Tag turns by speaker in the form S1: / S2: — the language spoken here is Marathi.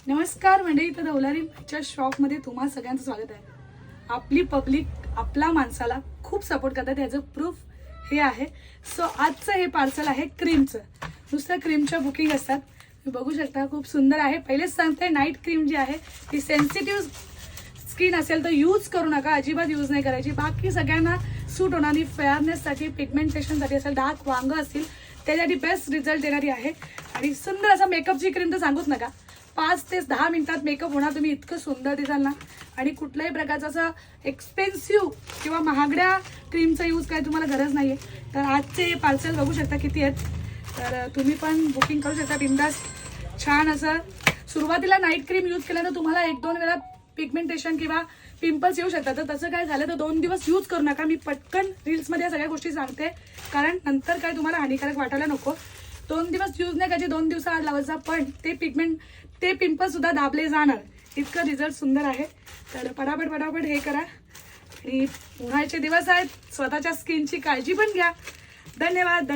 S1: नमस्कार मंडळी, तर दौलारीच्या शॉपमध्ये तुम्हा सगळ्यांचं स्वागत आहे. आपली पब्लिक आपला माणसाला खूप सपोर्ट करतात, याचं प्रूफ हे आहे. सो आजचं हे पार्सल आहे क्रीमचं. नुसतं क्रीमच्या बुकिंग असतात, तुम्ही बघू शकता. खूप सुंदर आहे. पहिलेच सांगते, नाईट क्रीम जी आहे ती सेन्सिटिव्ह स्किन असेल तर यूज करू नका, अजिबात यूज नाही करायची. बाकी सगळ्यांना सूट होणारी, फेअरनेससाठी, पिगमेंटेशनसाठी असेल, डार्क वांग असतील त्यासाठी बेस्ट रिझल्ट देणारी आहे. आणि सुंदर असा मेकअपची क्रीम तर सांगूच नका. 5 ते 10 मिनिटात मेकअप होणार, तुम्ही इतकं सुंदर दिसाल ना. आणि कुठल्याही प्रकारचा असं एक्सपेन्सिव्ह किंवा महागड्या क्रीमचा यूज काय तुम्हाला गरज नाही आहे. तर आजचे पार्सल बघू शकता किती आहेत. तर तुम्ही पण बुकिंग करू शकता बिंदास. छान असं सुरुवातीला नाईट क्रीम यूज केल्यानं तुम्हाला 1-2 वेळा पिगमेंटेशन किंवा पिंपल्स येऊ शकतात. तर तसं काय झालं तर 2 दिवस यूज करू नका. मी पटकन रील्समध्ये या सगळ्या गोष्टी सांगते, कारण नंतर काय तुम्हाला हानिकारक वाटायला नको. 2 दिवस यूज नाही करायचे, 2 दिवसाआड लावायचा, पण ते पिंपल्स सुद्धा दाबले जाणार. इतकं रिझल्ट सुंदर आहे. तर पटापट हे करा. आणि उन्हाळ्याचे दिवस आहेत, स्वतःच्या स्किनची काळजी पण घ्या. धन्यवाद.